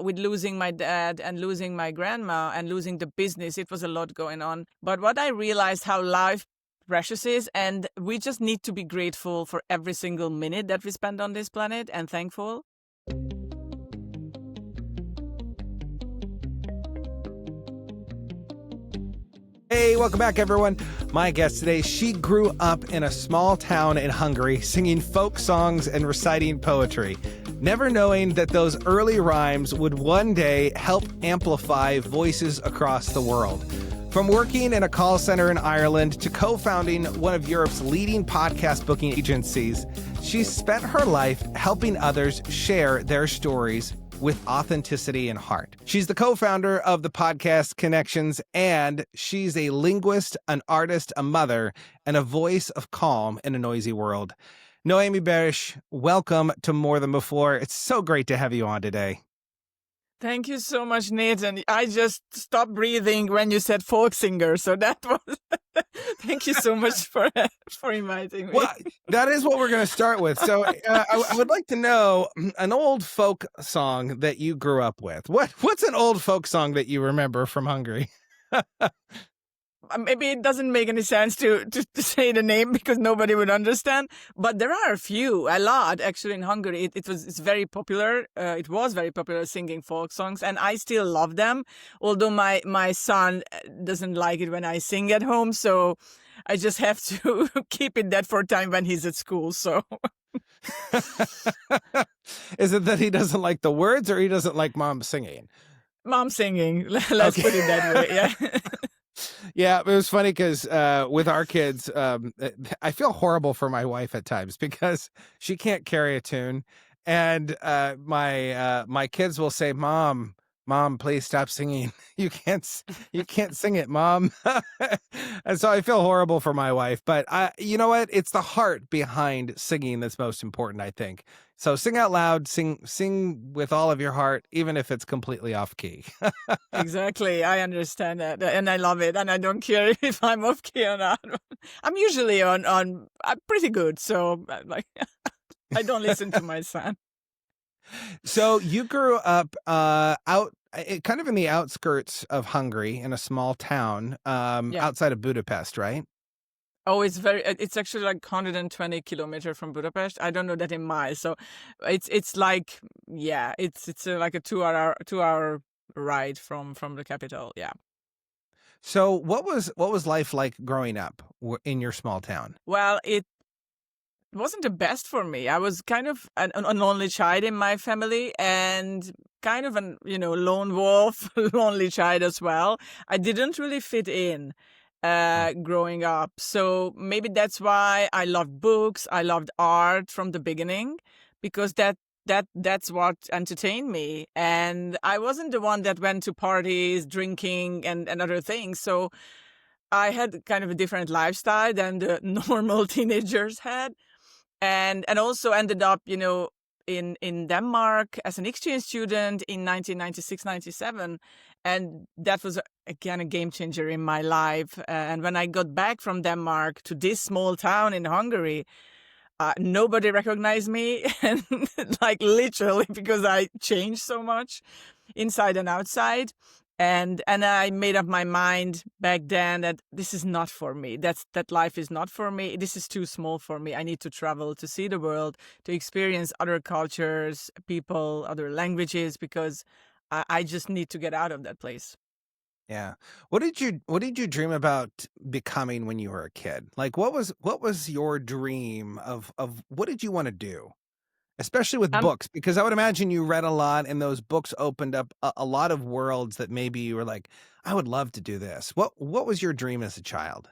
with losing my dad and losing my grandma and losing the business. It was a lot going on. But what I realized, how life precious is, and we just need to be grateful for every single minute that we spend on this planet and thankful. Hey, welcome back, everyone. My guest today, she grew up in a small town in Hungary, singing folk songs and reciting poetry, never knowing that those early rhymes would one day help amplify voices across the world. From working in a call center in Ireland to co-founding one of Europe's leading podcast booking agencies, she's spent her life helping others share their stories with authenticity and heart. She's the co-founder of the podcast Connections, and she's a linguist, an artist, a mother, and a voice of calm in a noisy world. Noemi Beres, welcome to More Than Before. It's so great to have you on today. Thank you so much, Nathan. I just stopped breathing when you said folk singer, so that was... Thank you so much for inviting me. Well, that is what we're going to start with. So I would like to know an old folk song that you grew up with. What's an old folk song that you remember from Hungary? Maybe it doesn't make any sense to say the name because nobody would understand, but there are a lot actually in Hungary. It's very popular. It was very popular singing folk songs, and I still love them. Although my son doesn't like it when I sing at home, so I just have to keep it that for time when he's at school. So, is it that he doesn't like the words, or he doesn't like mom singing? Mom singing. Let's put it that way. Yeah. Yeah, it was funny because with our kids, I feel horrible for my wife at times because she can't carry a tune, and my kids will say, "Mom, please stop singing. You can't sing it, Mom." And so I feel horrible for my wife. But you know what? It's the heart behind singing that's most important, I think. So sing out loud, sing with all of your heart, even if it's completely off key. Exactly. I understand that. And I love it. And I don't care if I'm off key or not. I'm usually I'm pretty good. So like, I don't listen to my son. So you grew up kind of in the outskirts of Hungary in a small town outside of Budapest, right? Oh, it's actually like 120 kilometers from Budapest. I don't know that in miles. So it's like, yeah, it's like a 2 hour ride from the capital. Yeah. So what was life like growing up in your small town? Well, it wasn't the best for me. I was kind of an only child in my family and kind of an, lone wolf, lonely child as well. I didn't really fit in growing up. So maybe that's why I loved books. I loved art from the beginning because that's what entertained me. And I wasn't the one that went to parties, drinking and other things. So I had kind of a different lifestyle than the normal teenagers had. And also ended up, in Denmark as an exchange student in 1996-97. And that was, again, a game changer in my life. And when I got back from Denmark to this small town in Hungary, nobody recognized me, and like literally because I changed so much inside and outside. And I made up my mind back then that this is not for me. That life is not for me. This is too small for me. I need to travel to see the world, to experience other cultures, people, other languages, because I just need to get out of that place. Yeah. What did you dream about becoming when you were a kid? Like what was your dream of what did you want to do? Especially with books, because I would imagine you read a lot and those books opened up a lot of worlds that maybe you were like, I would love to do this. What was your dream as a child?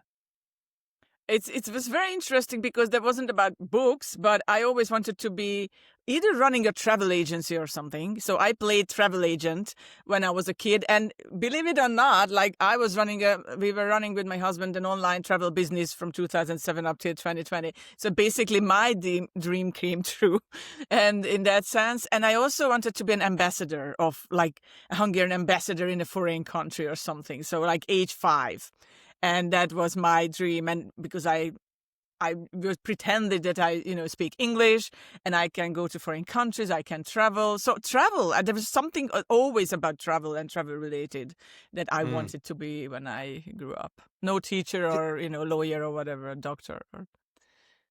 It was very interesting because that wasn't about books, but I always wanted to be either running a travel agency or something. So I played travel agent when I was a kid. And believe it or not, like we were running with my husband an online travel business from 2007 up to 2020. So basically my dream came true. And in that sense, and I also wanted to be an ambassador of like a Hungarian ambassador in a foreign country or something. So like age 5. And that was my dream. And because I I was pretended that I, speak English and I can go to foreign countries, I can travel. So travel, there was something always about travel and travel related that I Mm. wanted to be when I grew up. No teacher or, lawyer or whatever, a doctor.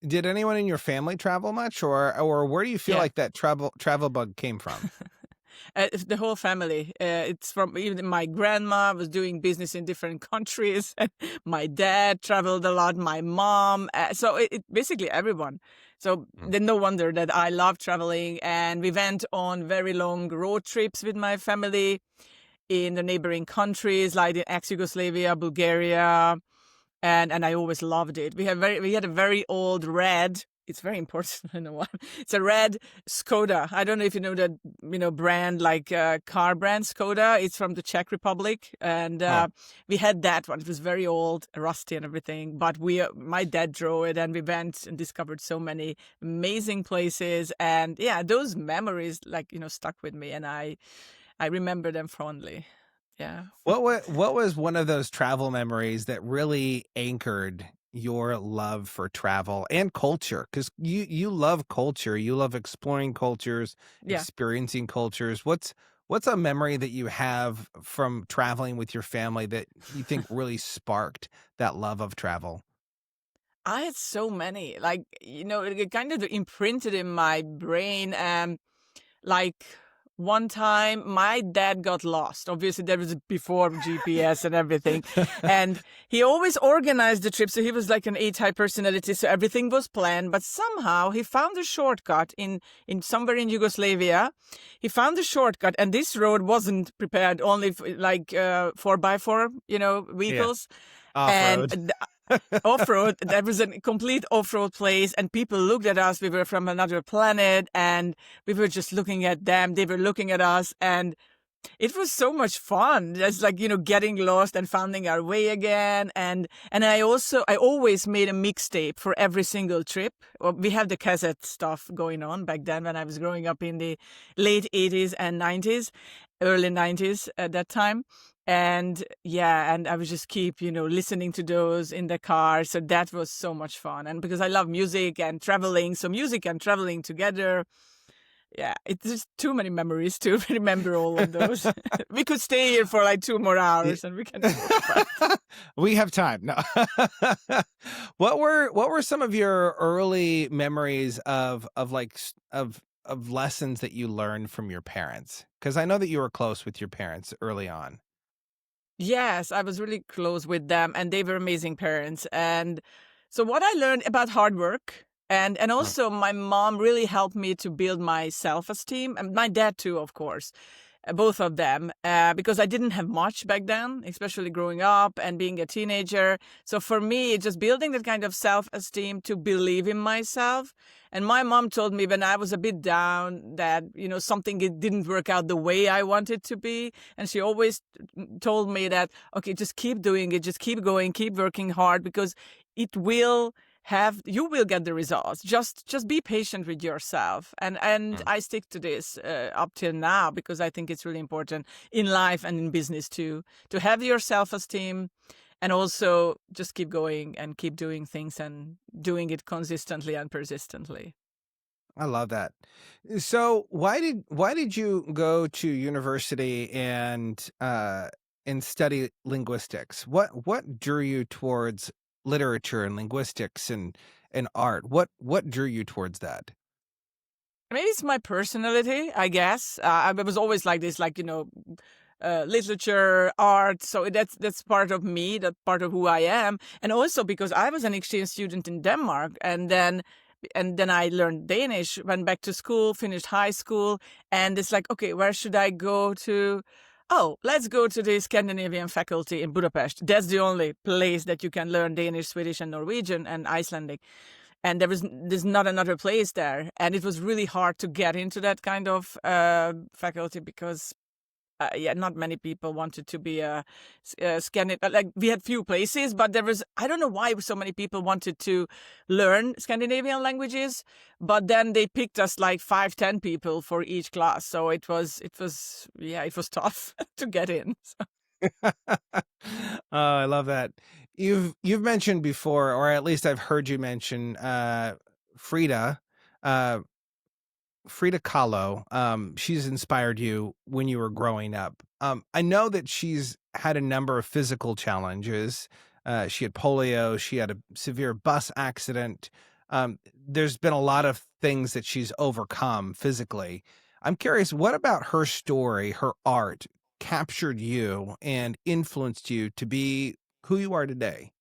Did anyone in your family travel much, or where do you feel Yeah. like that travel bug came from? It's the whole family. It's from even my grandma was doing business in different countries. My dad traveled a lot. My mom. So it basically everyone. So Mm. then no wonder that I love traveling. And we went on very long road trips with my family in the neighboring countries like in ex-Yugoslavia, Bulgaria, and I always loved it. We had a very old red. It's very important. I know why. It's a red Skoda. I don't know if you know that brand, like car brand Skoda. It's from the Czech Republic, and Oh. we had that one. It was very old, rusty, and everything. But my dad drove it, and we went and discovered so many amazing places. And yeah, those memories stuck with me, and I remember them fondly. Yeah. What was one of those travel memories that really anchored your love for travel and culture? Because you love culture, you love exploring cultures, Yeah. experiencing cultures. What's a memory that you have from traveling with your family that you think really sparked that love of travel? I had so many, it kind of imprinted in my brain. Like one time, my dad got lost. Obviously, that was before GPS and everything, and he always organized the trip. So he was like an A-type personality. So everything was planned. But somehow he found a shortcut in somewhere in Yugoslavia. He found a shortcut, and this road wasn't prepared only for, 4x4, vehicles. Off And road. off-road, that was a complete off-road place, and people looked at us. We were from another planet, and we were just looking at them. They were looking at us, and it was so much fun. Just getting lost and finding our way again. And I always made a mixtape for every single trip. Well, we had the cassette stuff going on back then when I was growing up in the late 80s and 90s, early 90s at that time. And yeah, and I would just keep, listening to those in the car. So that was so much fun. And because I love music and traveling, so music and traveling together. Yeah, it's just too many memories to remember all of those. We could stay here for like 2 more hours and we can talk about. We have time. No. What were some of your early memories of lessons that you learned from your parents? Because I know that you were close with your parents early on. Yes, I was really close with them, and they were amazing parents. And so what I learned about hard work, and Mm. also my mom really helped me to build my self-esteem, and my dad too, of course. Both of them, because I didn't have much back then, especially growing up and being a teenager. So for me, just building that kind of self-esteem to believe in myself. And my mom told me when I was a bit down that, something it didn't work out the way I wanted to be. And she always told me that, okay, just keep doing it, just keep going, keep working hard, because you will get the results. Just be patient with yourself. And Mm. I stick to this up till now, because I think it's really important in life and in business too, to have your self-esteem, and also just keep going and keep doing things and doing it consistently and persistently. I love that. So why did you go to university and study linguistics? What drew you towards literature and linguistics and art? What drew you towards that? Maybe it's my personality, I guess. I was always like this, literature, art. So that's part of me, that part of who I am. And also because I was an exchange student in Denmark, and then I learned Danish, went back to school, finished high school, and it's like, okay, where should I go to? Oh, let's go to the Scandinavian faculty in Budapest. That's the only place that you can learn Danish, Swedish, and Norwegian and Icelandic. And there's not another place there. And it was really hard to get into that kind of faculty, because not many people wanted to be a Scandinavian. Like, we had few places, but I don't know why so many people wanted to learn Scandinavian languages. But then they picked us like 5-10 people for each class. So it was tough to get in. So. Oh, I love that. You've mentioned before, or at least I've heard you mention Frida, uh, Frida Kahlo. She's inspired you when you were growing up. I know that she's had a number of physical challenges. She had polio. She had a severe bus accident. There's been a lot of things that she's overcome physically. I'm curious, what about her story, her art, captured you and influenced you to be who you are today?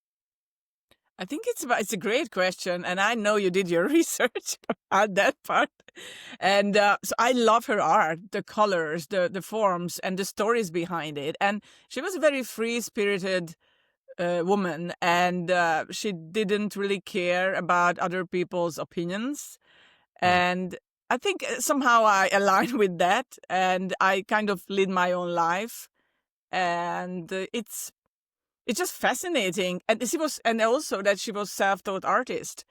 I think it's a great question, and I know you did your research on that part. And so I love her art, the colors, the forms, and the stories behind it. And she was a very free spirited woman, and she didn't really care about other people's opinions. Right. And I think somehow I align with that, and I kind of lead my own life. And it's just fascinating, and also that she was self-taught artist,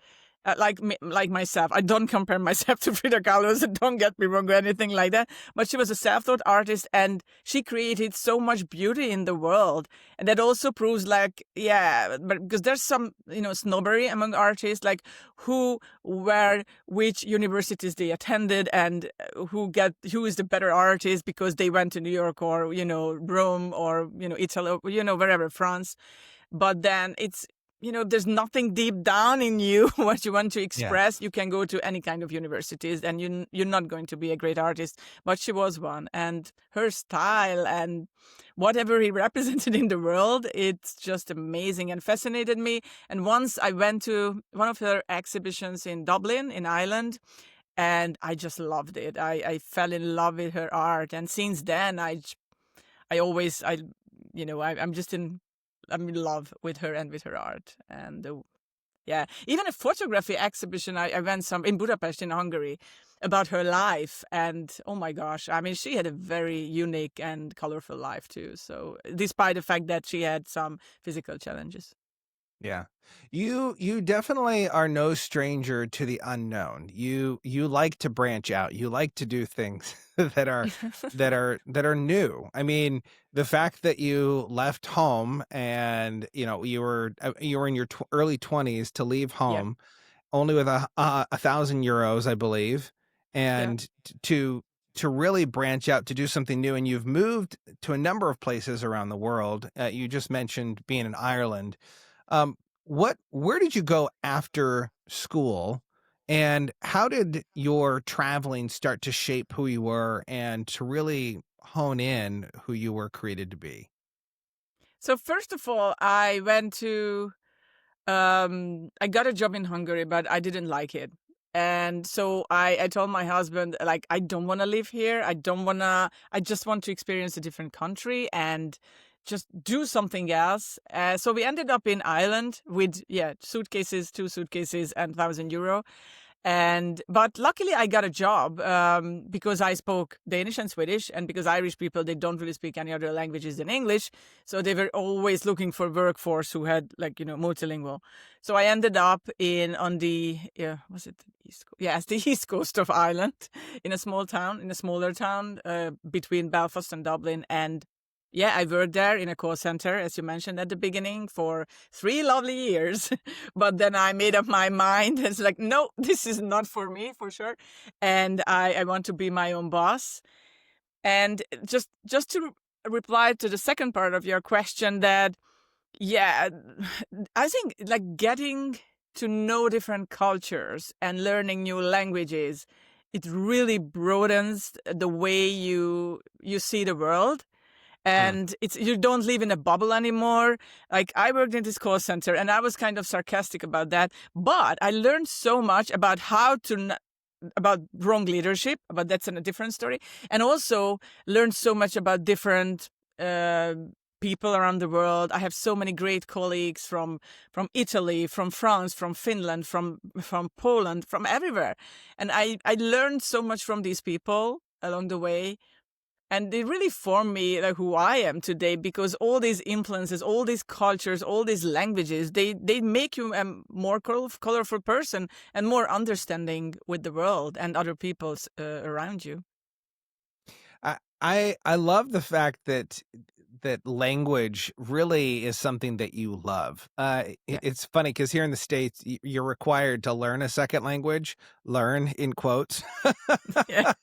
like myself. I don't compare myself to Frida Kahlo, so don't get me wrong or anything like that. But she was a self-taught artist, and she created so much beauty in the world, and that also proves, like, yeah, but because there's some snobbery among artists, like where which universities they attended, and who is the better artist because they went to New York or Rome or Italy, or, wherever, France. But then there's nothing deep down in you what you want to Yeah. express. You can go to any kind of universities, and you're not going to be a great artist. But she was one, and her style and whatever he represented in the world, it's just amazing and fascinated me. And once I went to one of her exhibitions in Dublin, in Ireland, and I just loved it. I fell in love with her art, and since then I always I'm in love with her and with her art. And yeah, even a photography exhibition I went some in Budapest, in Hungary, about her life. And oh my gosh, I mean, she had a very unique and colorful life too. So despite the fact that she had some physical challenges. Yeah. You definitely are no stranger to the unknown. You like to branch out. You like to do things that are new. I mean, the fact that you left home and you were in your early 20s to leave Yeah, home only with €1,000, I believe, yeah. and to really branch out to do something new. And you've moved to a number of places around the world. You just mentioned being in Ireland. Um, where did you go after school, and how did your traveling start to shape who you were and to really hone in who you were created to be? So first of all, I got a job in Hungary, but I didn't like it. And so I told my husband, like, I don't want to live here. I just want to experience a different country and just do something else. So we ended up in Ireland with, yeah, suitcases, 2 suitcases, and €1,000. But luckily I got a job because I spoke Danish and Swedish, and because Irish people, they don't really speak any other languages than English. So they were always looking for workforce who had, like, multilingual. So I ended up on the, was it the East Coast? Yes, the East Coast of Ireland, in a smaller town between Belfast and Dublin. And yeah, I worked there in a call center, as you mentioned at the beginning, for 3 lovely years. But then I made up my mind. It's like, no, this is not for me, for sure. And I want to be my own boss. And just to reply to the second part of your question, that, yeah, I think, like, getting to know different cultures and learning new languages, it really broadens the way you see the world. Hmm. And you don't live in a bubble anymore. Like, I worked in this call center, and I was kind of sarcastic about that, but I learned so much about about wrong leadership, but that's a different story. And also learned so much about different uh, people around the world. I have so many great colleagues from Italy, from France, from Finland, from Poland, from everywhere. And I learned so much from these people along the way, and they really form me, like, who I am today, because all these influences, all these cultures, all these languages, they make you a more colorful person and more understanding with the world and other people's around you. I love the fact that that language really is something that you love. Yeah. It's funny because here in the States, you're required to learn a second language, learn in quotes, Yeah.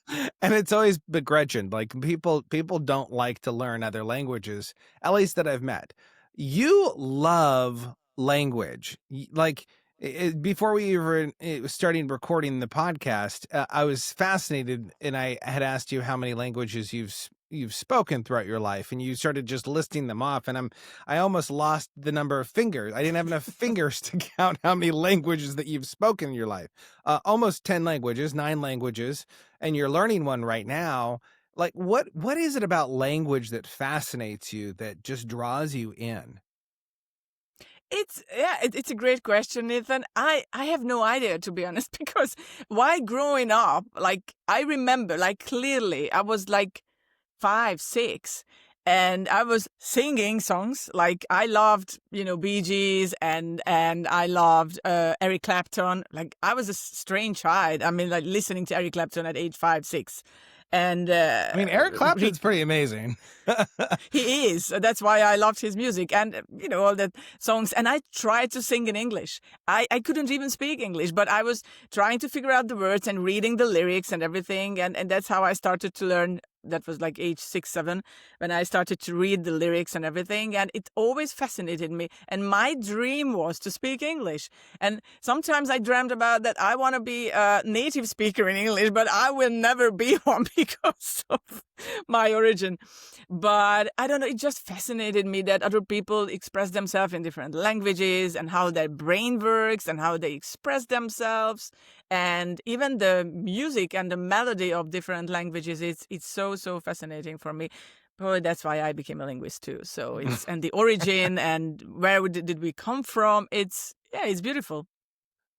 and it's always begrudging. Like people don't like to learn other languages, at least that I've met. You love language. Like before we were starting recording the podcast, I was fascinated, and I had asked you how many languages you've spoken throughout your life, and you started just listing them off, and I almost lost the number of fingers. I didn't have enough fingers to count how many languages that you've spoken in your life. Almost 10 languages, 9 languages, and you're learning one right now. Like what is it about language that fascinates you, that just draws you in? It's a great question, Nathan. I have no idea, to be honest, because while growing up, like I remember, like clearly, I was like 5, 6, and I was singing songs. Like I loved, Bee Gees, and I loved Eric Clapton. Like I was a strange child. I mean, like listening to Eric Clapton at age 5, 6. And I mean, Eric Clapton's pretty amazing. he is. That's why I loved his music and, all the songs. And I tried to sing in English. I couldn't even speak English, but I was trying to figure out the words and reading the lyrics and everything. And that's how I started to learn. That was like age 6, 7, when I started to read the lyrics and everything. And it always fascinated me. And my dream was to speak English. And sometimes I dreamt about that I want to be a native speaker in English, but I will never be one because of my origin. But I don't know, it just fascinated me that other people express themselves in different languages and how their brain works and how they express themselves. And even the music and the melody of different languages, it's so fascinating for me. Probably that's why I became a linguist too. So it's and the origin and where did we come from? It's beautiful.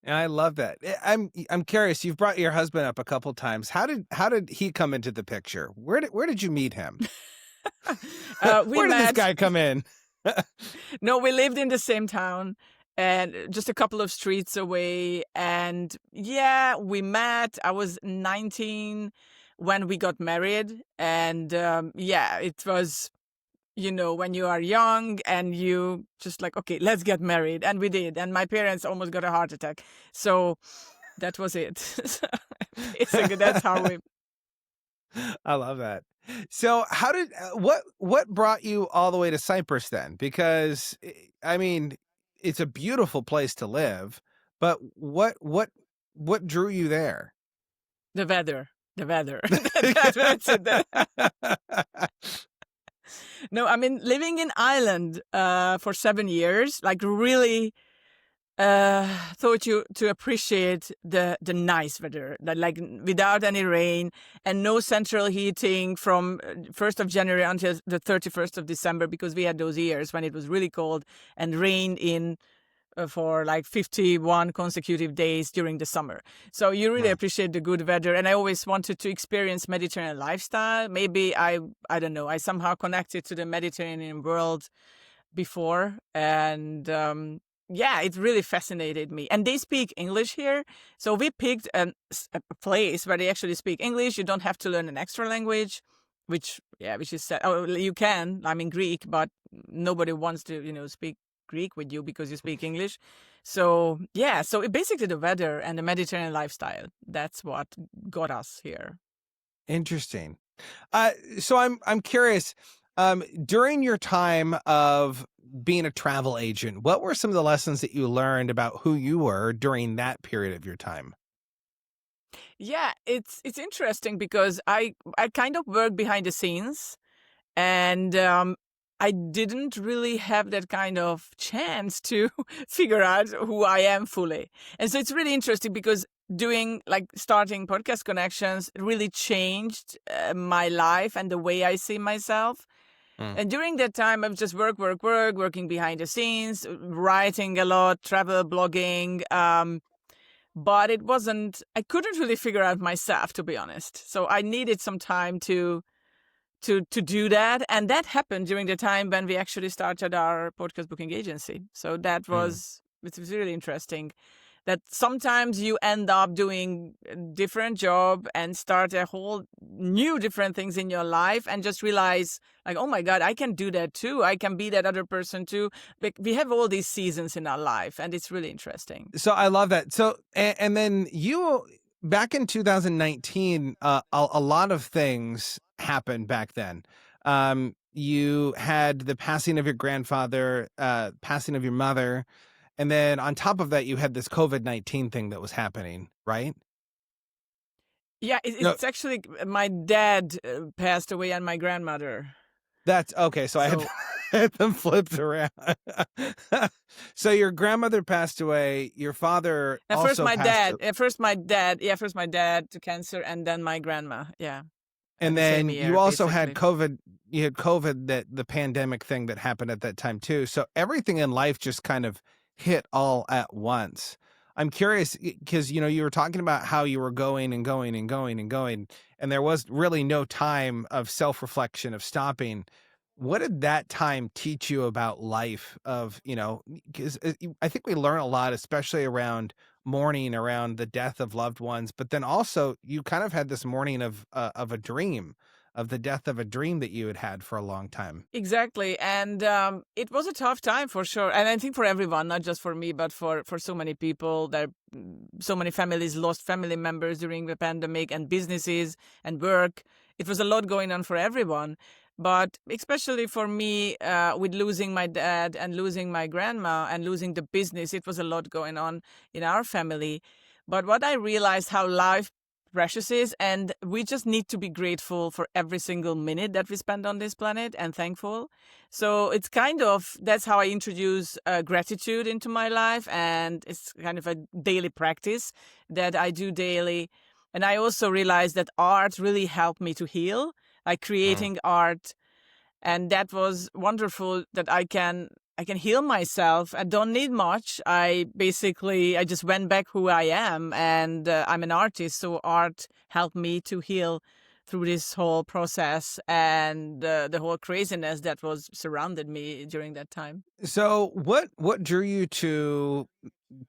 And I love that. I'm curious. You've brought your husband up a couple times. How did he come into the picture? Where did you meet him? Where did this guy come in? No, we lived in the same town and just a couple of streets away. And we met. I was 19 when we got married. And it was, when you are young and you just like, okay, let's get married. And we did. And my parents almost got a heart attack. So that was it. Basically, that's how we... I love that. So how did what brought you all the way to Cyprus then? Because I mean, it's a beautiful place to live, but what drew you there? The weather. That's it. No, I mean, living in Ireland for 7 years, like really taught you to appreciate the nice weather, that like without any rain and no central heating from 1st of January until the 31st of December, because we had those years when it was really cold and rained in for like 51 consecutive days during the summer. So you really appreciate the good weather. And I always wanted to experience Mediterranean lifestyle. Maybe I don't know, I somehow connected to the Mediterranean world before. And it really fascinated me. And they speak English here. So we picked a place where they actually speak English. You don't have to learn an extra language, which is sad. Oh, you can. I mean, Greek, but nobody wants to, speak Greek with you because you speak English. So basically the weather and the Mediterranean lifestyle, that's what got us here. Interesting. So I'm curious, during your time of being a travel agent, what were some of the lessons that you learned about who you were during that period of your time? Yeah, it's interesting because I kind of work behind the scenes, and I didn't really have that kind of chance to figure out who I am fully. And so it's really interesting because starting Podcast Connections really changed my life and the way I see myself. And during that time, I was just working behind the scenes, writing a lot, travel blogging. But I couldn't really figure out myself, to be honest. So I needed some time to do that. And that happened during the time when we actually started our podcast booking agency. So that was, it was really interesting. that sometimes you end up doing a different job and start a whole new different things in your life and just realize like, oh my God, I can do that too. I can be that other person too. We have all these seasons in our life, and it's really interesting. So I love that. So, and then you, back in 2019, a lot of things happened back then. You had the passing of your grandfather, passing of your mother, and then on top of that, you had this COVID-19 thing that was happening, right? Yeah, No, it's actually my dad passed away and my grandmother. that's okay. So I had, So had them flipped around. So your grandmother passed away. Your father at first also my passed. dad, at first my dad, yeah, first my dad to cancer, and then my grandma, yeah, at And the same then you year, also had basically. COVID. You had COVID, that the pandemic thing that happened at that time too. So everything in life just kind of hit all at once. I'm curious because you were talking about how you were going and going and going and going, and there was really no time of self-reflection, of stopping. What did that time teach you about life? Because I think we learn a lot, especially around mourning, around the death of loved ones. But then also, you kind of had this mourning of a dream, of the death of a dream that you had had for a long time. Exactly. And it was a tough time for sure. And I think for everyone, not just for me, but for so many people. So many families lost family members during the pandemic, and businesses and work. It was a lot going on for everyone. But especially for me, with losing my dad and losing my grandma and losing the business, it was a lot going on in our family. But what I realized, how life precious is, and we just need to be grateful for every single minute that we spend on this planet, and thankful. So it's kind of, that's how I introduce gratitude into my life, and it's kind of a daily practice that I do daily. And I also realized that art really helped me to heal, like Mm. creating art, and that was wonderful that I can heal myself. I don't need much. I just went back who I am, and I'm an artist, so art helped me to heal through this whole process and the whole craziness that was surrounded me during that time. So what drew you to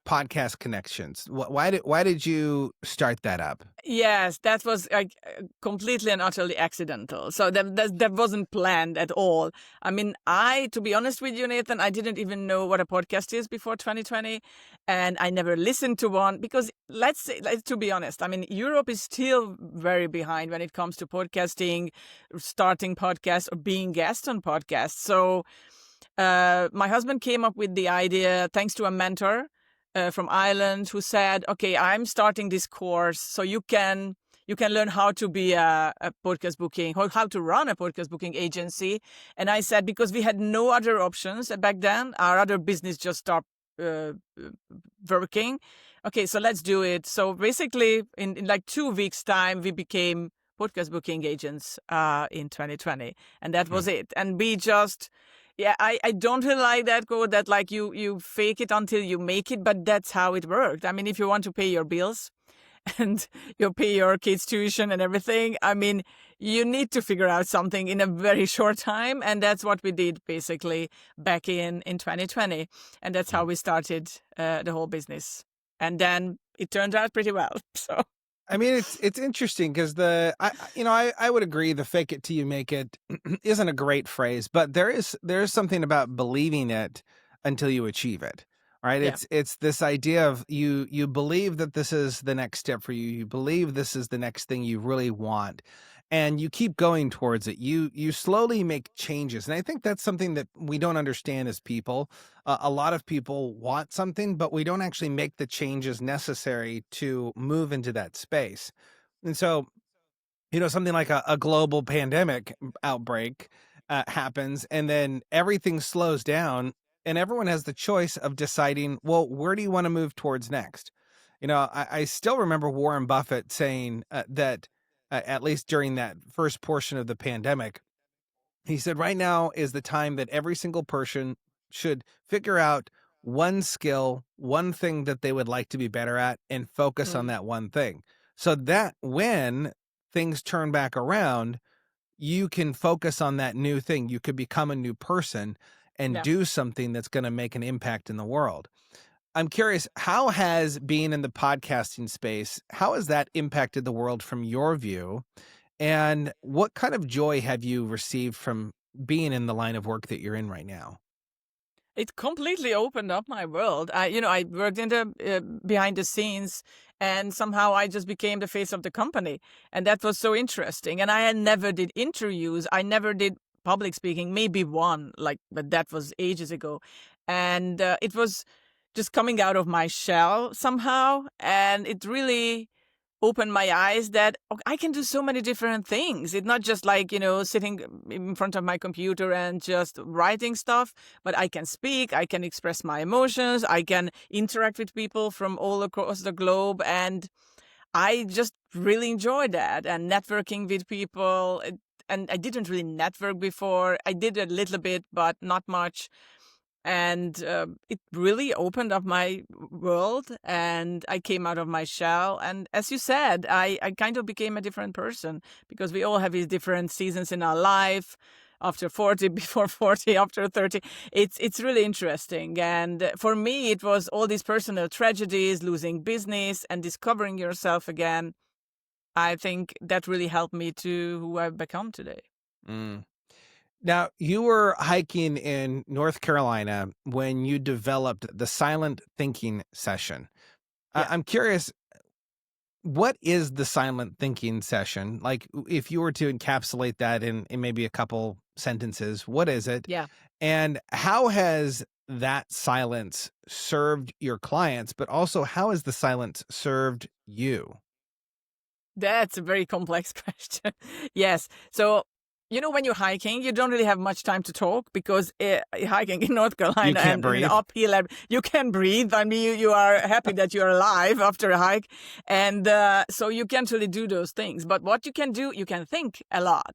podcast connections? Why did you start that up? Yes, that was like completely and utterly accidental. So that wasn't planned at all. I mean, to be honest with you, Nathan, I didn't even know what a podcast is before 2020, and I never listened to one because to be honest, I mean, Europe is still very behind when it comes to podcasting, starting podcasts or being guest on podcasts. So my husband came up with the idea thanks to a mentor from Ireland who said, "Okay, I'm starting this course, so you can learn how to be a podcast booking, how to run a podcast booking agency." And I said, because we had no other options back then, our other business just stopped working. Okay, so let's do it. So basically, in like 2 weeks' time, we became podcast booking agents in 2020, and that was it. And we just yeah, I don't really like that quote that like you fake it until you make it, but that's how it worked. I mean, if you want to pay your bills and you pay your kids' tuition and everything, I mean, you need to figure out something in a very short time. And that's what we did basically back in 2020. And that's how we started the whole business. And then it turned out pretty well. So I mean, it's interesting because I would agree the fake it till you make it isn't a great phrase, but there is something about believing it until you achieve it, right? yeah, It's this idea of you believe that this is the next step for you. You believe this is the next thing you really want, and you keep going towards it. You slowly make changes, and I think that's something that we don't understand as people. A lot of people want something, but we don't actually make the changes necessary to move into that space. And so, something like a global pandemic outbreak happens, and then everything slows down, and everyone has the choice of deciding, well, where do you want to move towards next? I still remember Warren Buffett saying that, at least during that first portion of the pandemic, he said, right now is the time that every single person should figure out one skill, one thing that they would like to be better at, and focus on mm, that one thing. So that when things turn back around, you can focus on that new thing. You could become a new person and yeah. do something that's going to make an impact in the world. I'm curious, how has being in the podcasting space, how has that impacted the world from your view? And what kind of joy have you received from being in the line of work that you're in right now? It completely opened up my world. I worked in the behind the scenes, and somehow I just became the face of the company, and that was so interesting. And I had never did interviews. I never did public speaking. Maybe one, but that was ages ago, and it was just coming out of my shell somehow, and it really opened my eyes that I can do so many different things. It's not just sitting in front of my computer and just writing stuff, but I can speak, I can express my emotions, I can interact with people from all across the globe. And I just really enjoy that and networking with people. And I didn't really network before. I did a little bit, but not much. And it really opened up my world, and I came out of my shell. And as you said, I kind of became a different person, because we all have these different seasons in our life. After 40, before 40, after 30, it's really interesting. And for me, it was all these personal tragedies, losing business and discovering yourself again. I think that really helped me to who I've become today. Mm. Now, you were hiking in North Carolina when you developed the silent thinking session. Yeah. I'm curious, what is the silent thinking session? Like, if you were to encapsulate that in maybe a couple sentences, what is it? Yeah. And how has that silence served your clients, but also how has the silence served you? That's a very complex question. Yes. So, when you're hiking, you don't really have much time to talk, because hiking in North You Carolina can't and breathe. uphill, you can breathe. I mean, you are happy that you're alive after a hike. And so you can't really do those things. But what you can do, you can think a lot.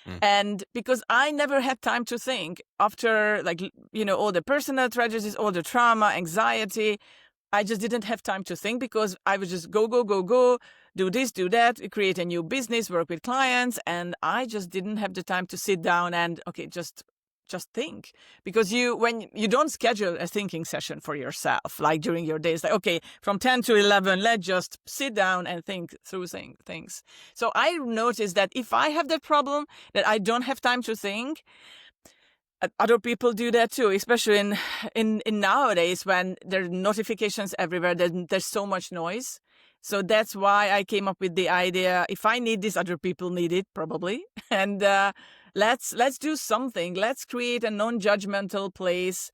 Mm. And because I never had time to think after, all the personal tragedies, all the trauma, anxiety, I just didn't have time to think, because I would just go, go, go, go, do this, do that, create a new business, work with clients. And I just didn't have the time to sit down and, okay, just think. Because when you don't schedule a thinking session for yourself, like during your days, like, okay, from 10 to 11, let's just sit down and think through things. So I noticed that if I have that problem, that I don't have time to think, other people do that too, especially in nowadays, when there are notifications everywhere. There's so much noise. So that's why I came up with the idea: if I need this, other people need it probably. And let's do something. Let's create a non-judgmental place,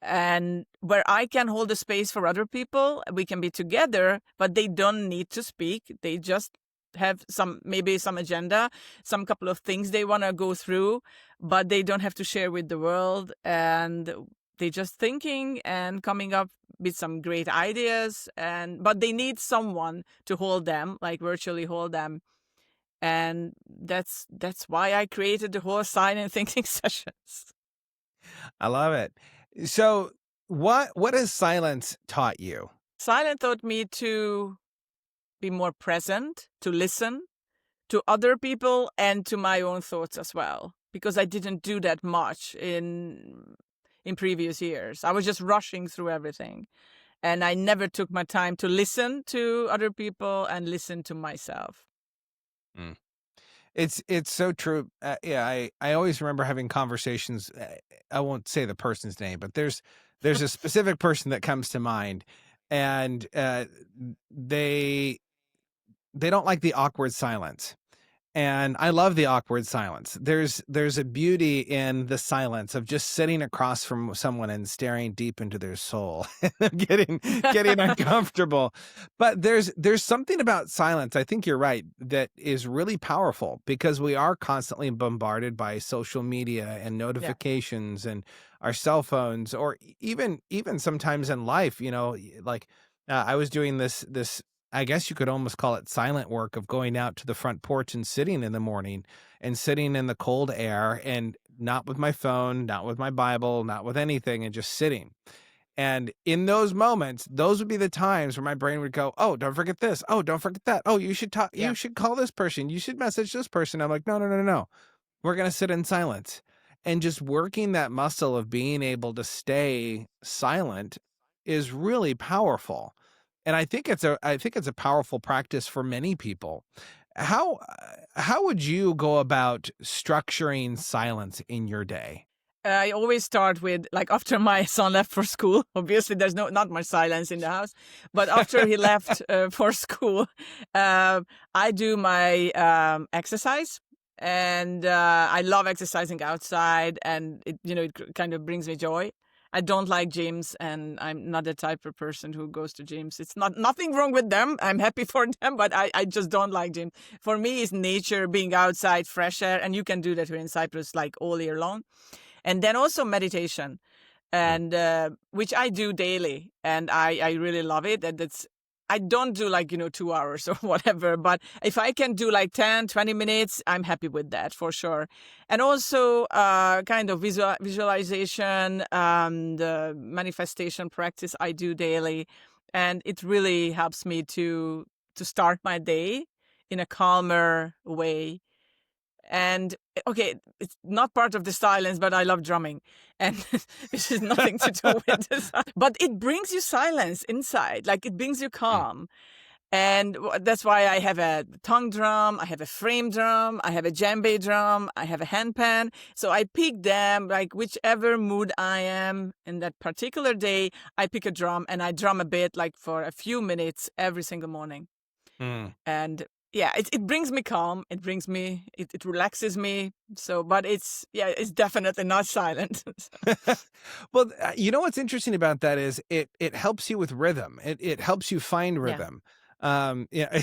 and where I can hold a space for other people. We can be together, but they don't need to speak. They just have maybe some agenda, some couple of things they want to go through, but they don't have to share with the world. And they just thinking and coming up with some great ideas, but they need someone to hold them, like virtually hold them. And that's why I created the whole silent thinking sessions. I love it. So, what has silence taught you? Silent taught me to be more present, to listen to other people and to my own thoughts as well, because I didn't do that much in previous years. I was just rushing through everything, and I never took my time to listen to other people and listen to myself. Mm. It's so true. Yeah, I always remember having conversations. I won't say the person's name, but there's a specific person that comes to mind, and they don't like the awkward silence. And I love the awkward silence. There's a beauty in the silence of just sitting across from someone and staring deep into their soul, getting uncomfortable. But there's something about silence, I think you're right, that is really powerful, because we are constantly bombarded by social media and notifications and our cell phones, or even sometimes in life, like I was doing this I guess you could almost call it silent work of going out to the front porch and sitting in the morning and sitting in the cold air, and not with my phone, not with my Bible, not with anything, and just sitting. And in those moments, those would be the times where my brain would go, "Oh, don't forget this. Oh, don't forget that. Oh, you should talk. Yeah. You should call this person. You should message this person." I'm like, no, no, no, no, no. We're going to sit in silence. And just working that muscle of being able to stay silent is really powerful. And I think it's a powerful practice for many people. How how would you go about structuring silence in your day? I always start with, like, after my son left for school. Obviously, there's not much silence in the house, but after he left for school, I do my exercise, and I love exercising outside, and it kind of brings me joy. I don't like gyms, and I'm not the type of person who goes to gyms. It's nothing wrong with them. I'm happy for them, but I just don't like gym. For me, it's nature, being outside, fresh air, and you can do that here in Cyprus like all year long. And then also meditation, Mm. and which I do daily, and I really love it. And I don't do like 2 hours or whatever, but if I can do like 10-20 minutes, I'm happy with that for sure. And also kind of visualization and manifestation practice I do daily, and it really helps me to start my day in a calmer way. And okay, it's not part of the silence, but I love drumming, and this is nothing to do with this. But it brings you silence inside, like it brings you Mm. calm, and that's why I have a tongue drum, I have a frame drum, I have a djembe drum, I have a handpan. So I pick them, like whichever mood I am in that particular day, I pick a drum and I drum a bit, like for a few minutes every single morning. Mm. And yeah, it brings me calm. It relaxes me. So, but it's definitely not silent. Well, you know what's interesting about that is it helps you with rhythm. It helps you find Yeah. rhythm. Yeah,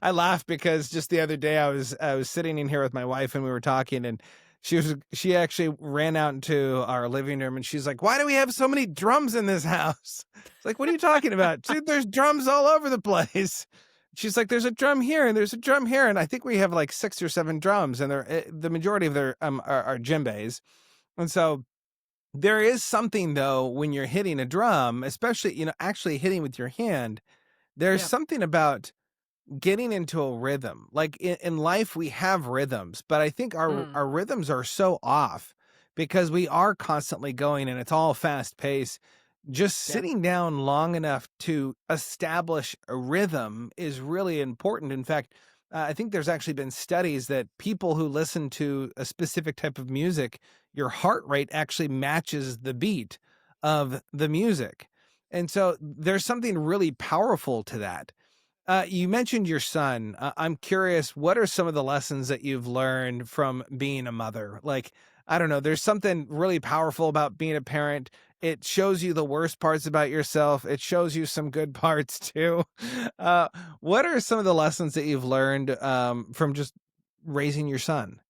I laugh because just the other day I was sitting in here with my wife and we were talking, and she actually ran out into our living room and she's like, "Why do we have so many drums in this house?" It's like, "What are you talking about? Dude, there's drums all over the place." She's like, "There's a drum here and there's a drum here," and I think we have like 6 or 7 drums, and the majority of their are djembes, and so. There is something though when you're hitting a drum, especially, actually hitting with your hand, there's Yeah. something about getting into a rhythm. Like in life, we have rhythms, but I think Mm. our rhythms are so off because we are constantly going and it's all fast paced. Just Yeah. sitting down long enough to establish a rhythm is really important. In fact, I think there's actually been studies that people who listen to a specific type of music, your heart rate actually matches the beat of the music. And so there's something really powerful to that. You mentioned your son. I'm curious, what are some of the lessons that you've learned from being a mother? Like, I don't know, there's something really powerful about being a parent. It shows you the worst parts about yourself. It shows you some good parts too. Uh, what are some of the lessons that you've learned from just raising your son?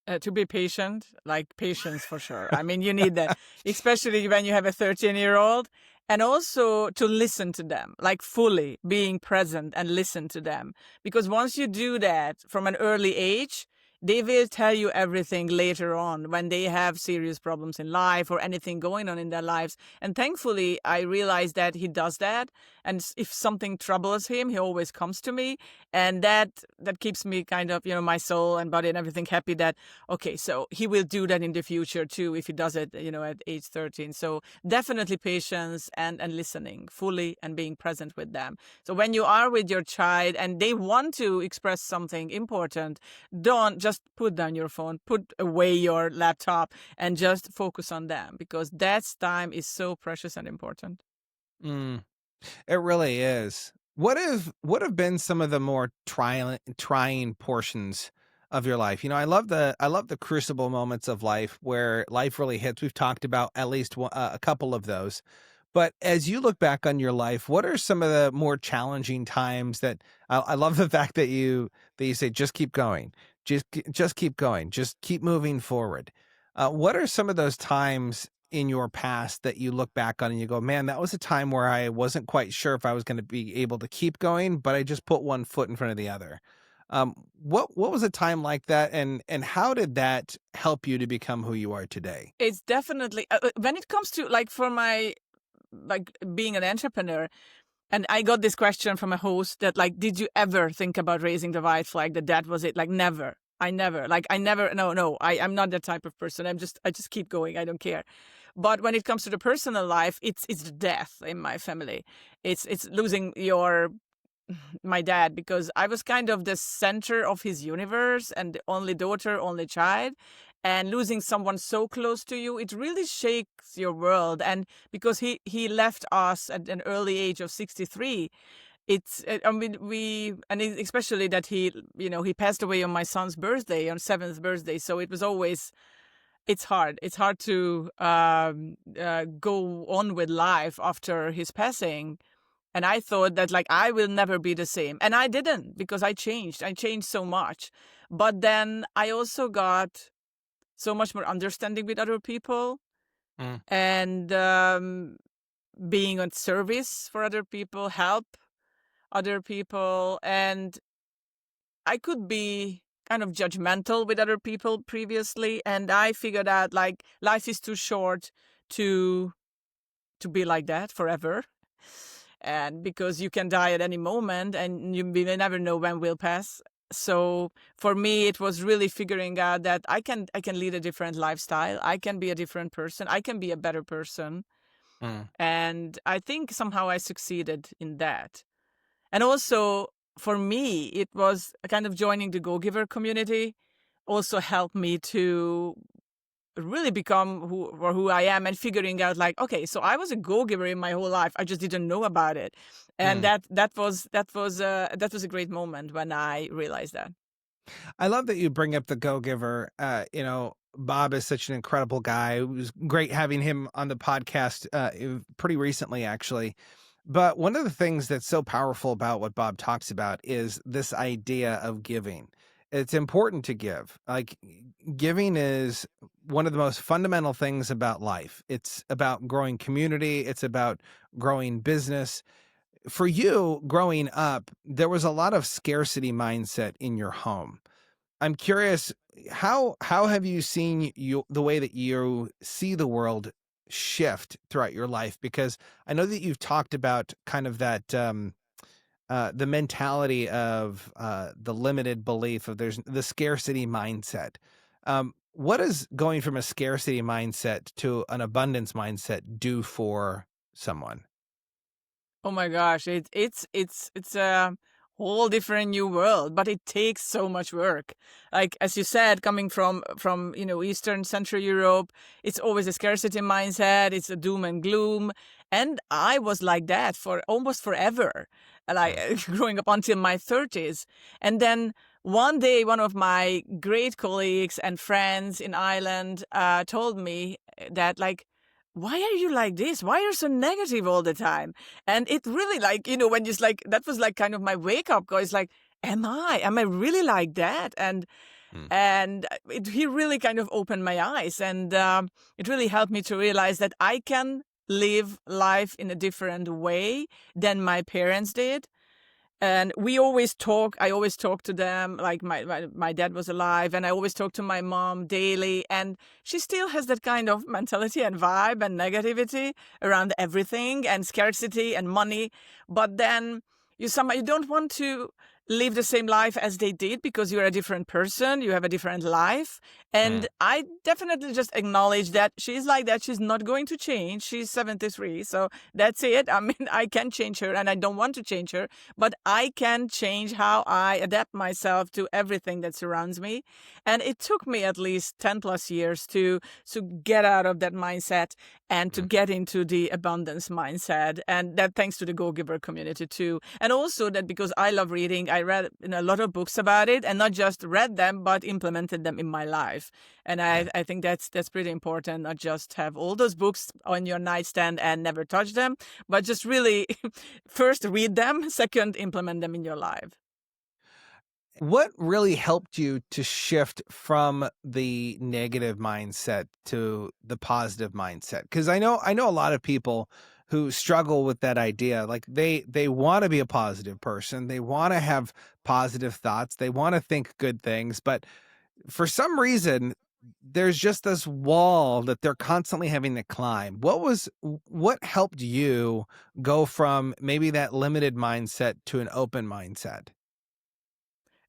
To be patient, like patience for sure. I mean, you need that, especially when you have a 13-year-old, and also to listen to them, like fully being present and listen to them. Because once you do that from an early age, they will tell you everything later on when they have serious problems in life or anything going on in their lives. And thankfully, I realized that he does that. And if something troubles him, he always comes to me. And that keeps me kind of, my soul and body and everything happy that, okay, so he will do that in the future too if he does it, at age 13. So definitely patience and listening fully and being present with them. So when you are with your child and they want to express something important, don't just put down your phone, put away your laptop, and just focus on them, because that time is so precious and important. Mm. It really is. What have been some of the more trying portions of your life? I love the crucible moments of life where life really hits. We've talked about at least a couple of those. But as you look back on your life, what are some of the more challenging times that I love the fact that you say just keep going, just keep going, just keep moving forward. What are some of those times in your past that you look back on and you go, man, that was a time where I wasn't quite sure if I was going to be able to keep going, but I just put one foot in front of the other. What was a time like that, and how did that help you to become who you are today? It's definitely when it comes to, like, for my, like, being an entrepreneur. And I got this question from a host that, like, did you ever think about raising the white flag? That was it? Like, never. I never, no, I'm not that type of person. I just keep going. I don't care. But when it comes to the personal life, it's the death in my family. It's losing my dad, because I was kind of the center of his universe and the only daughter, only child. And losing someone so close to you, it really shakes your world. And because he left us at an early age of 63, I mean, especially that he passed away on my son's birthday, on 7th birthday. So it was always, it's hard. It's hard to go on with life after his passing. And I thought that like I will never be the same. And I didn't, because I changed. I changed so much. But then I also got so much more understanding with other people, and being on service for other people, help other people. And I could be kind of judgmental with other people previously. And I figured out like life is too short to be like that forever. And because you can die at any moment and you may never know when will pass. So for me, it was really figuring out that I can lead a different lifestyle. I can be a different person. I can be a better person. And I think somehow I succeeded in that. And also for me, it was kind of joining the Go-Giver community also helped me to really become who I am, and figuring out like, okay, so I was a go-giver in my whole life. I just didn't know about it. And that was a great moment when I realized that. I love that you bring up the go-giver. Bob is such an incredible guy. It was great having him on the podcast pretty recently, actually. But one of the things that's so powerful about what Bob talks about is this idea of giving. It's important to give. Like, giving is one of the most fundamental things about life. It's about growing community. It's about growing business. For you, growing up, there was a lot of scarcity mindset in your home. I'm curious, how have you seen the way that you see the world shift throughout your life? Because I know that you've talked about kind of that the mentality of the limited belief of there's the scarcity mindset. What does going from a scarcity mindset to an abundance mindset do for someone? Oh my gosh, it's a whole different new world, but it takes so much work. Like as you said, coming from Eastern Central Europe, it's always a scarcity mindset. It's a doom and gloom, and I was like that for almost forever, like growing up until my 30s. And then one day, one of my great colleagues and friends in Ireland told me that like, why are you like this? Why are you so negative all the time? And it really when you like, that was like kind of my wake up call. It's like, am I really like that? And he really kind of opened my eyes, and it really helped me to realize that I can live life in a different way than my parents did. And I always talk to them, like my dad was alive, and I always talk to my mom daily, and she still has that kind of mentality and vibe and negativity around everything and scarcity and money. But then you don't want to live the same life as they did, because you're a different person, you have a different life. And I definitely just acknowledge that she's like that. She's not going to change. She's 73, so that's it. I mean, I can change her, and I don't want to change her, but I can change how I adapt myself to everything that surrounds me. And it took me at least 10 plus years to get out of that mindset and to get into the abundance mindset. And that thanks to the Go-Giver community too. And also that because I love reading, I read a lot of books about it, and not just read them, but implemented them in my life. And I think that's pretty important, not just have all those books on your nightstand and never touch them, but just really first read them, second implement them in your life. What really helped you to shift from the negative mindset to the positive mindset? Because I know a lot of people who struggle with that idea. Like they want to be a positive person. They want to have positive thoughts. They want to think good things. But for some reason, there's just this wall that they're constantly having to climb. What helped you go from maybe that limited mindset to an open mindset?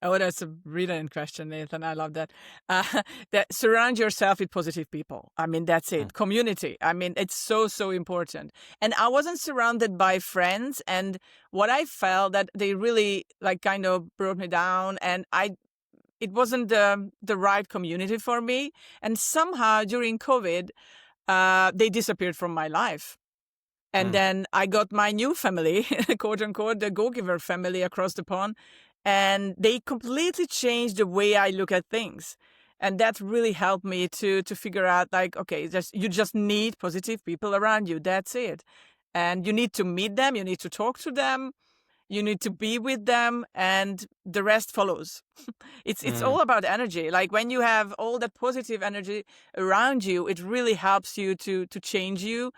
Oh, that's a brilliant question, Nathan. I love that. That surround yourself with positive people. I mean, that's Mm. it. Community. I mean, it's so, so important. And I wasn't surrounded by friends. And what I felt that they really like kind of brought me down. And it wasn't the right community for me. And somehow during COVID, they disappeared from my life. And Mm. then I got my new family, quote unquote, the Go-Giver family across the pond. And they completely changed the way I look at things. And that really helped me to figure out like, okay, you just need positive people around you. That's it. And you need to meet them. You need to talk to them. You need to be with them, and the rest follows. It's Mm. all about energy. Like when you have all that positive energy around you, it really helps you to change you.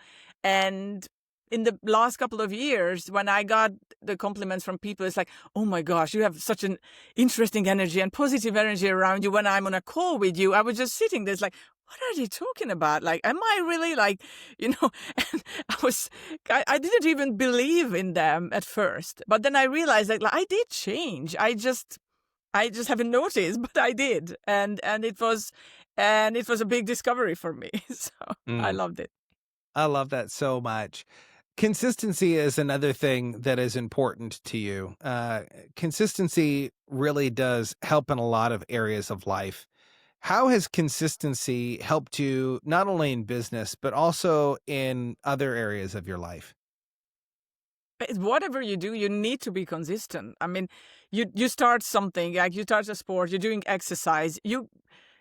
And in the last couple of years, when I got the compliments from people, it's like, oh my gosh, you have such an interesting energy and positive energy around you. When I'm on a call with you, I was just sitting there, like, what are they talking about? Like, am I really like, you know? And I didn't even believe in them at first, but then I realized that like, I did change. I just haven't noticed, but I did, and it was a big discovery for me. So I Mm. loved it. I love that so much. Consistency is another thing that is important to you. Consistency really does help in a lot of areas of life. How has consistency helped you not only in business, but also in other areas of your life? Whatever you do, you need to be consistent. I mean, you start something, like you start a sport, you're doing exercise,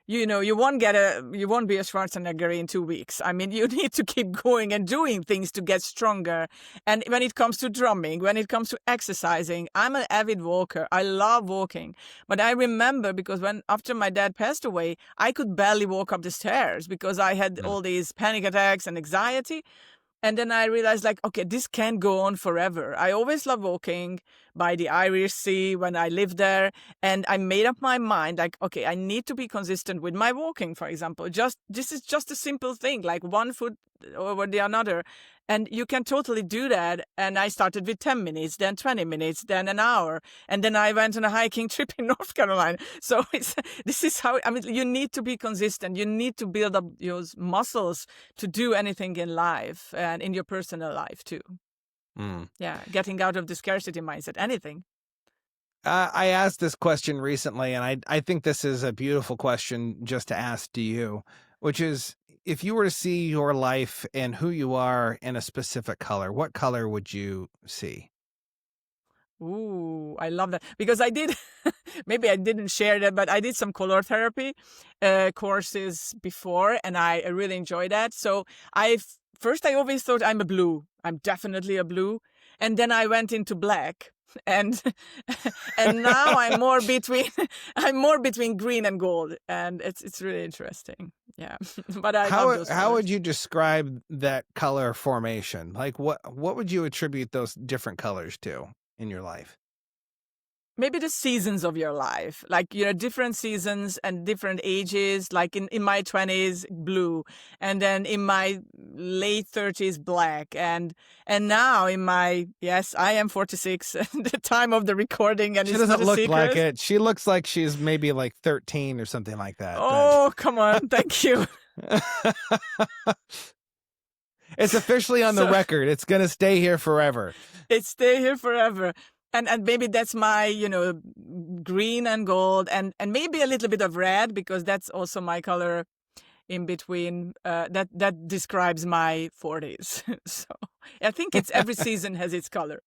you know, you won't be a Schwarzenegger in 2 weeks. I mean, you need to keep going and doing things to get stronger. And when it comes to drumming, when it comes to exercising, I'm an avid walker. I love walking. But I remember because after my dad passed away, I could barely walk up the stairs because I had Mm. all these panic attacks and anxiety. And then I realized, like, okay, this can't go on forever. I always loved walking by the Irish Sea when I lived there. And I made up my mind, like, okay, I need to be consistent with my walking, for example. This is just a simple thing, like one foot over the another. And you can totally do that. And I started with 10 minutes, then 20 minutes, then an hour. And then I went on a hiking trip in North Carolina. So this is how, I mean, you need to be consistent. You need to build up those muscles to do anything in life and in your personal life too. Mm. Yeah, getting out of the scarcity mindset, anything. I asked this question recently, and I think this is a beautiful question just to ask to you, which is if you were to see your life and who you are in a specific color, what color would you see? Ooh, I love that because I did, maybe I didn't share that, but I did some color therapy courses before and I really enjoyed that. So first I always thought I'm a blue. I'm definitely a blue. And then I went into black and and now I'm more between green and gold, and it's really interesting. Yeah. But I love those How colors. would you describe that color formation? Like what would you attribute those different colors to in your life? Maybe the seasons of your life, like, you know, different seasons and different ages, like in my 20s, blue, and then in my late 30s, black, and now in my, yes, I am 46 at the time of the recording, and She it's not doesn't a look like secret. it. She looks like she's maybe like 13 or something like that. Oh, come on. Thank you. It's officially on the So record. It's going to stay here forever. it stay here forever. And maybe that's my, you know, green and gold and maybe a little bit of red, because that's also my color in between. That describes my 40s. So I think it's every season has its color,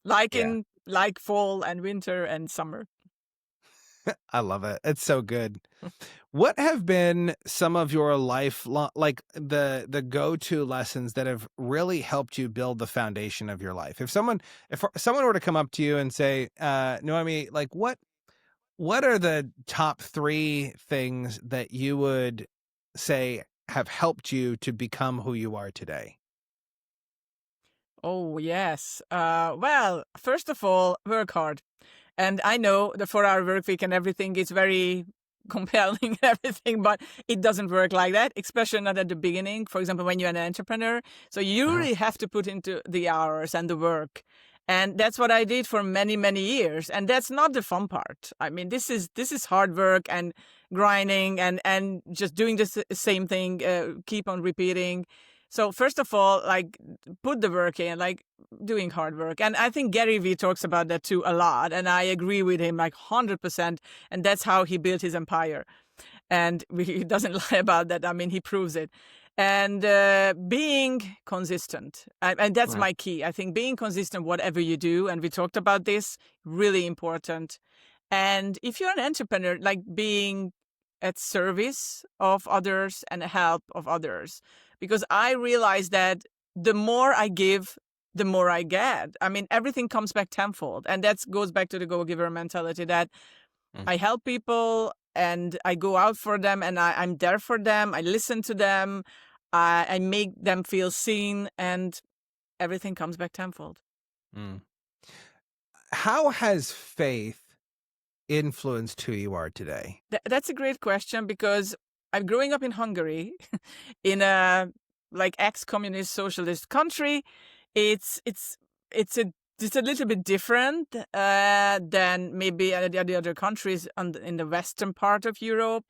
like Yeah. in like fall and winter and summer. I love it. It's so good. What have been some of your like the go-to lessons that have really helped you build the foundation of your life? If someone were to come up to you and say, Noemi, like what are the top 3 things that you would say have helped you to become who you are today? Oh, yes. Well, first of all, work hard. And I know the 4-hour work week and everything is very compelling and everything, but it doesn't work like that, especially not at the beginning. For example, when you're an entrepreneur. So you really have to put into the hours and the work. And that's what I did for many, many years. And that's not the fun part. I mean, this is hard work and grinding and just doing the same thing, keep on repeating. So first of all, like, put the work in, like doing hard work. And I think Gary Vee talks about that too a lot. And I agree with him like 100%. And that's how he built his empire. And he doesn't lie about that. I mean, he proves it. And being consistent. And that's Right. my key. I think being consistent, whatever you do, and we talked about this, really important. And if you're an entrepreneur, like being at service of others and help of others. Because I realize that the more I give, the more I get. I mean, everything comes back tenfold. And that goes back to the go-giver mentality that I help people and I go out for them and I'm there for them. I listen to them. I make them feel seen, and everything comes back tenfold. Mm. How has faith influenced who you are today? That's a great question, because I'm growing up in Hungary, in a like ex-communist socialist country. It's a little bit different than maybe the other countries in the western part of Europe.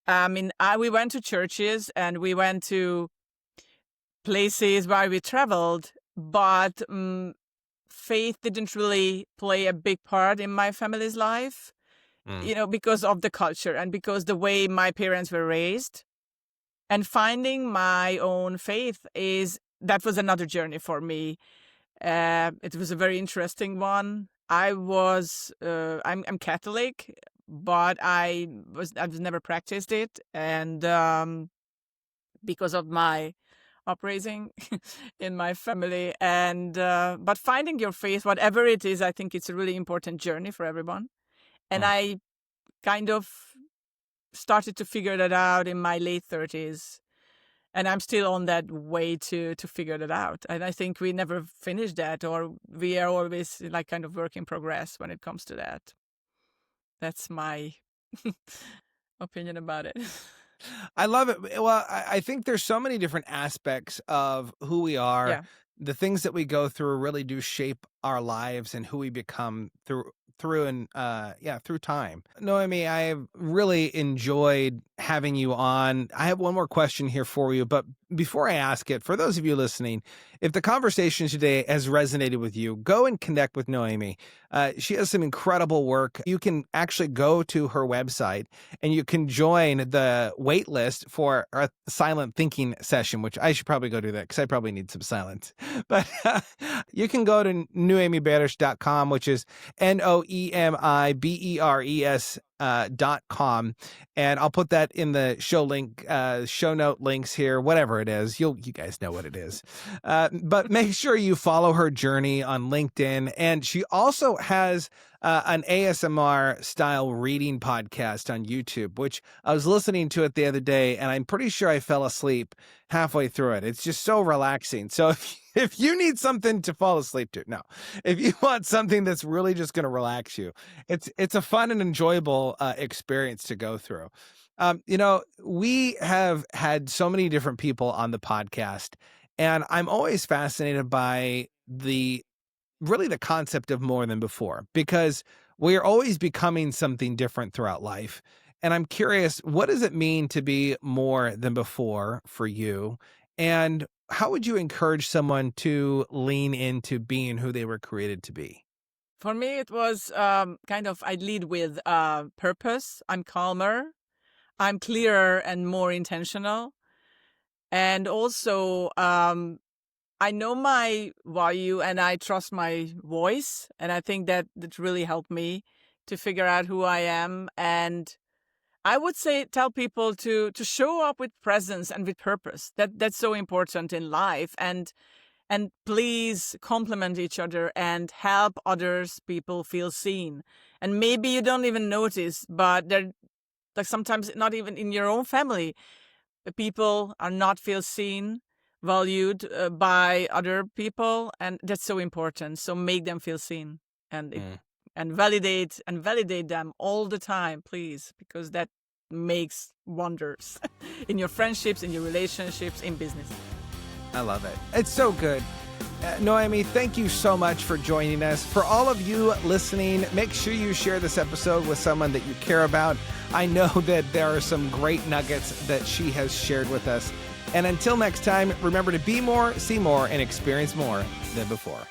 I mean, we went to churches and we went to places where we traveled, but faith didn't really play a big part in my family's life, because of the culture and because the way my parents were raised. And finding my own faith that was another journey for me. It was a very interesting one. I'm Catholic, but I've never practiced it, and because of my upbringing in my family, and but finding your faith, whatever it is, I think it's a really important journey for everyone. And I kind of started to figure that out in my late 30s. And I'm still on that way to figure that out. And I think we never finish that, or we are always like kind of work in progress when it comes to that. That's my opinion about it. I love it. Well, I think there's so many different aspects of who we are. Yeah. The things that we go through really do shape our lives and who we become through time. Noemi, I have really enjoyed having you on. I have one more question here for you, but before I ask it, for those of you listening, if the conversation today has resonated with you, go and connect with Noemi. She has some incredible work. You can actually go to her website and you can join the wait list for a silent thinking session, which I should probably go do that because I probably need some silence. But you can go to noemiberes.com, which is NOEMIBERES.com. And I'll put that in the show note links here, whatever it is. You guys know what it is. But make sure you follow her journey on LinkedIn. And she also has an ASMR style reading podcast on YouTube, which I was listening to it the other day, and I'm pretty sure I fell asleep halfway through it. It's just so relaxing. So if you need something to fall asleep to, no, if you want something that's really just going to relax you, it's a fun and enjoyable experience to go through. We have had so many different people on the podcast, and I'm always fascinated by the concept of more than before, because we're always becoming something different throughout life. And I'm curious, what does it mean to be more than before for you? And how would you encourage someone to lean into being who they were created to be? For me, it was I lead with purpose. I'm calmer. I'm clearer and more intentional. And also, I know my value and I trust my voice. And I think that really helped me to figure out who I am. And I would say, tell people to show up with presence and with purpose. That's so important in life. And please compliment each other and help people feel seen. And maybe you don't even notice, but they're like sometimes not even in your own family, people are not feel seen, valued by other people, and that's so important. So make them feel seen and validate them all the time, please, because that makes wonders in your friendships, in your relationships, in business. I love it. It's so good. Noemi, thank you so much for joining us. For all of you listening, make sure you share this episode with someone that you care about. I know that there are some great nuggets that she has shared with us. And until next time, remember to be more, see more, and experience more than before.